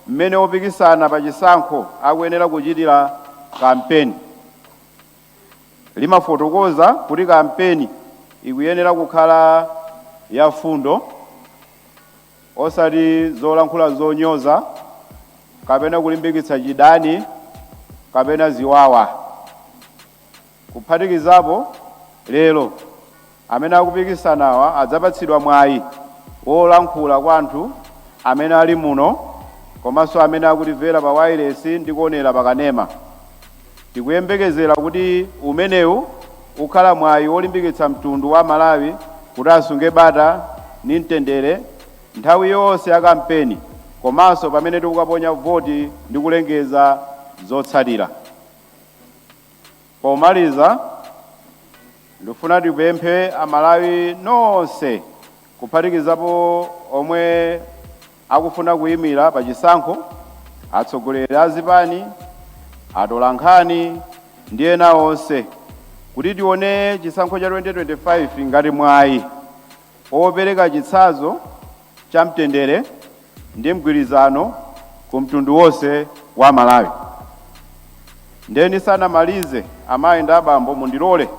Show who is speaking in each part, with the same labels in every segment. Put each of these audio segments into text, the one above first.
Speaker 1: mmene opikisana pa chisankho akuyenera kuchitira kampeni. Limafotokoza kuti kampeni ikuyenera kukhala ya fundo, osati zolankhula zonyoza, kapena kulimbikitsa chidani, kapena ziwawa. Kuphatikizapo, lero amene akupikisanawa adzapatsidwa mwayi wolankhula kwa anthu amene ali muno, komanso amene akutimvera pa wireless ndi kuonera pa kanema. Tikuyembekezera kuti umenewu ukhala mwayi wolimbikitsa mtundu wa Malawi kuti asunge bata ndi mtendere nthawi yonse ya kampeni, komanso pamene tikukaponya voti ndi kulengeza zotsatira. Pomaliza, ndifuna tipemphe Amalawi nonse kuphatikizapo omwe akufuna kuyimira pa chisankho, atsogoleri a zipani, atolankhani ndi ena onse, kuti tione chisankho cha 2025 ngati mwayi opereka chitsanzo cha mtendere ndi mgwirizano ku mtundu wonse wa Malawi. Ndeni sanamalize, amayi ndi abambo, mundilole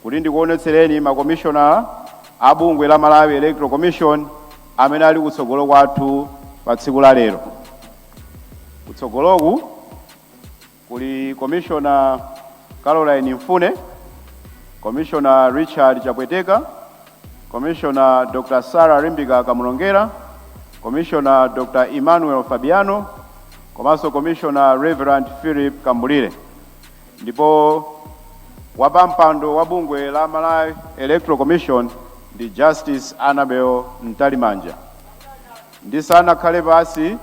Speaker 1: kuti ndikuonetsereni makomishonala a bungwe la Malawi Electoral Commission amene ali kutsogolo kwathu pa tsiku la lero. Kutsogoloku kuli Commissioner Caroline Mfune, Commissioner Richard Chapweteka, Commissioner Dr. Sarah Rimbika Kamulongera, Commissioner Dr. Emmanuel Fabiano, komanso Commissioner Reverend Philip Kambulire. Ndipo wapampando wa bungwe la Malawi Electoral Commission ndi Justice Annabel Ntalimanja. Ndisana khale pasi,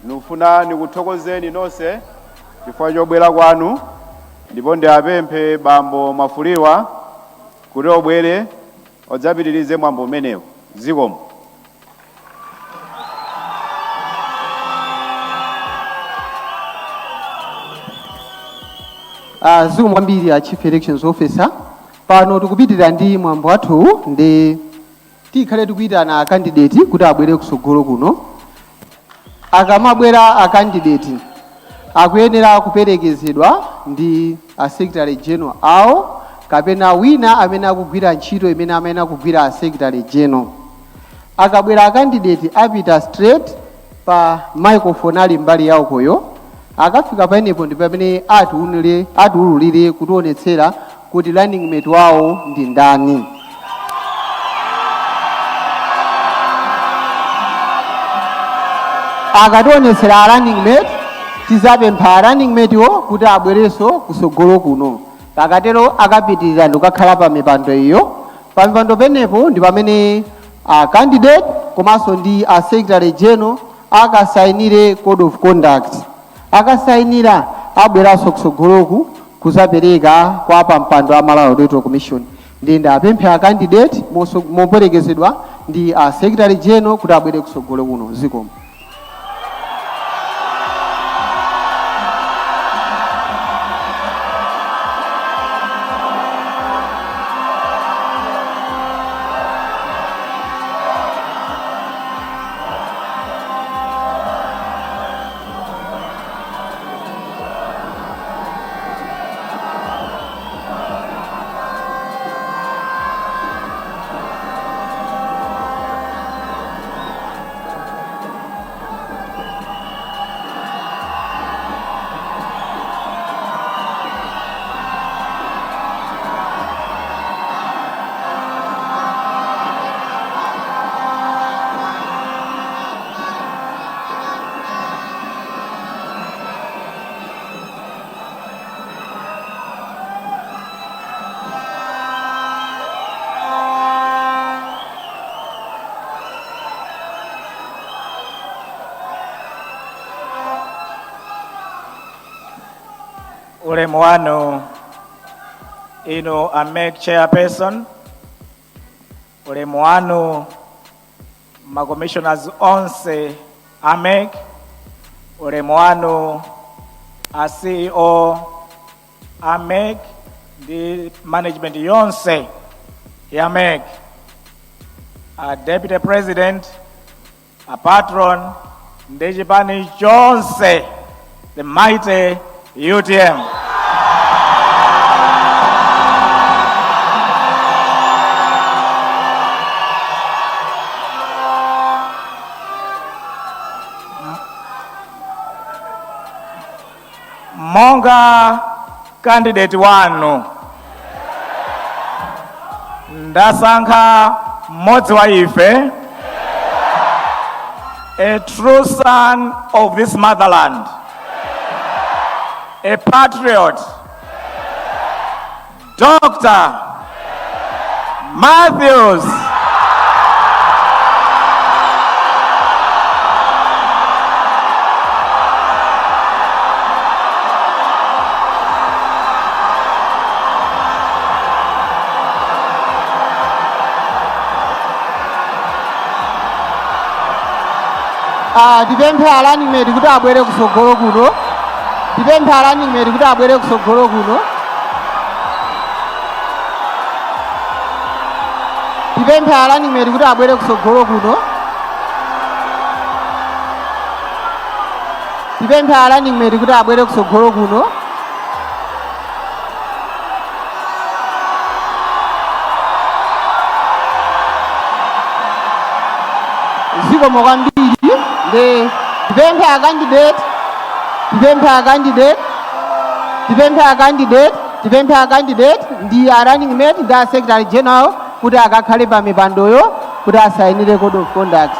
Speaker 1: nufuna nikuthokozeni nonse chifukwa chobwera kwanu, ndipo ndiapemphe bambo Mafuliwa kuti obwere odzapitirize mwambo umenewu. Zikomo.
Speaker 2: Zikomo kwambiri a Chief Elections Officer. Pano tikupitirira ndi mwambo wathu, ndi tikhale tikuyitana a candidate kuti abwere kusogolo kuno. Akamabwera a candidate akuyenera kuperekezedwa ndi a Secretary General awo kapena wina amene akugwira ntchito imene amene akugwira a Secretary General. Akabwera a candidate apita straight pa microphone ali mbali yawo koyo, akafika paenepo ndi pamene atiululire kutionetsera kuti running mate wawo ndi ndani. Akationetsera running mate, tizapempha running mate wo kuti abwerenso kusogolo kuno. Akatero akapitirira ndikukhala pa mipando iyo. Pa mipando penepo ndi pamene a candidate komanso ndi a Secretary General akasainire code of conduct. Akasainira abweranso kusogoloku kuzapereka kwa pampando a Malawi Electoral Commission. Ndi apemphe a candidate moperekezedwa ndi a Secretary General kuti abwere kusogolo kuno. Zikomo.
Speaker 3: Ulemu wanu ino AMEC chairperson, ulemu wanu commissioners onse AMEC, ulemu wanu a CEO AMEC, the management yonse ya AMEC, a deputy president, a patron, ndi chipani chonse, the mighty UTM. Monga candidate wanu ndasankha mmodzi wa ife, a true son of this motherland, a patriot, Dr. Mathews.
Speaker 2: Tipempha running mate kuti abwere kusogolo kuno. Tipempha running mate kuti abwere kusogolo kuno. Tipempha running mate kuti abwere kusogolo kuno. Tipempha running mate kuti abwere kusogolo kuno. Zikomo kwambiri. Tipempha candidate ndi running mate da secretary general kuti akakhale pa mipandoyo kuti asayinire code of conduct.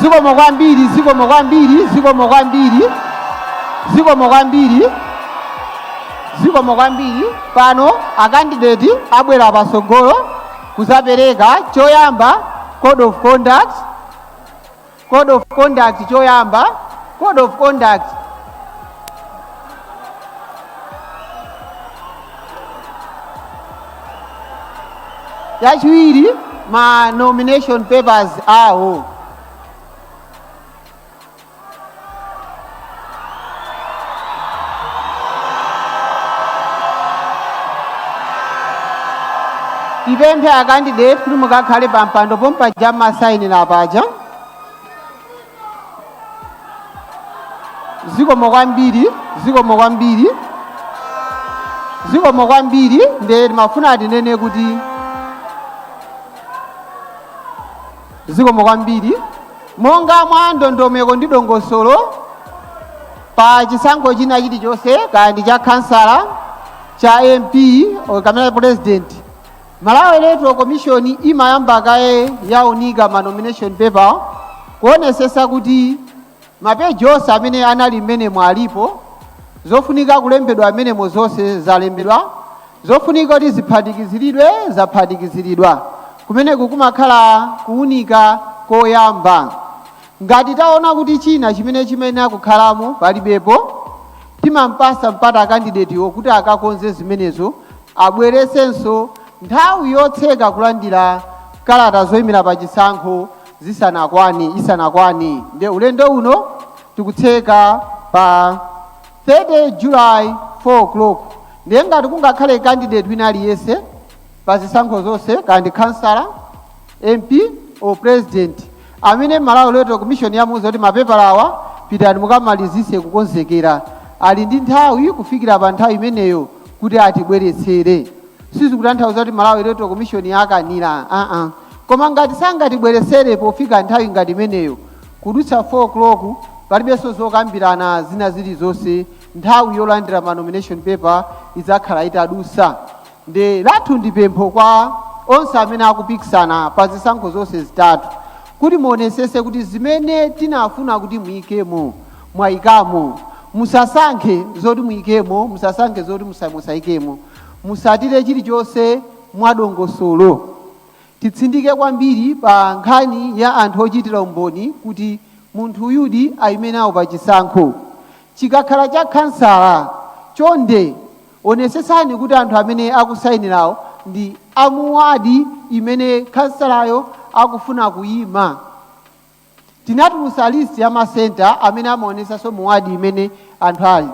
Speaker 2: zikomo kwambiri, zikomo kwambiri, zikomo kwambiri, zikomo kwambiri, zikomo kwambiri. Pano akandidate abwera pasogolo kuzapereka choyamba code of conduct, code of conduct choyamba, code of conduct. Yachiwiri ma nomination papers awo. Tipemphe a candidate kuti mukakhale pampando pompa jama sign na paja. Zikomo kwambiri, zikomo kwambiri, zikomo kwambiri. Nde mafuna atinene kuti zikomo kwambiri. Monga mwa ndondomeko ndi dongosolo pa chisankho china chilichonse kandi cha kansala cha MP kamene president, Malawi Electoral Commission imayamba kaye yaunika ma nomination paper kuonesesa kuti mapeji onse amene anali mmene mwalipo, zofunika kulembedwa amenemo zonse zalembedwa, zofunika kuti ziphatikiziridwe zaphatikiziridwa, kumene kukumakhala kuunika koyamba. Ngati taona kuti china chimene chimene akukhalamo palibepo, timampasa mpata candidate kuti akakonze zimenezo, abweresenso nthawi yotseka kulandira kalata zoyimira pa chisankho isanakwani. Nde ulendo uno tikutseka pa 30 July 4 o'clock. Ndiye ngati kungakhale candidate wina aliyese pa zisankho zonse kandi kansala, MP or president, amene Malawi Electoral Commission yamuza kuti mapepala awa pitani mukamalizise kukonzekera, ali ndi nthawi kufikira pa nthawi imeneyo kuti atibweretsere. Sizikutanthauza kuti Malawi Electoral Commission yakanira, koma ngati sangatibweresere pofika nthawi ngati imeneyo kudutsa 4 o'clock, palibenso zokambirana zina zilizonse, nthawi yolandira ma nomination paper idzakhala itadusa. Nde lathu ndipempho kwa onse amene akupikisana pa zisankho zonse zitatu kuti muonesese kuti zimene tinafuna kuti muyikemo mwayikamo. Musasankhe zoti muyikemo, musasankhe zoti musayikemo, musatire chilichonse mwadongosolo. Titsindike kwambiri pa nkhani ya anthu ochitira umboni kuti munthu uyudi ayime nawo pa chisankho. Chikakhala cha kansala chonde onesesani kuti anthu amene akusayinirawo ndi amuwadi imene kansalayo akufuna kuyima. Tinatulusa list ya masenta amene amaonesanso muwadi imene anthu ali.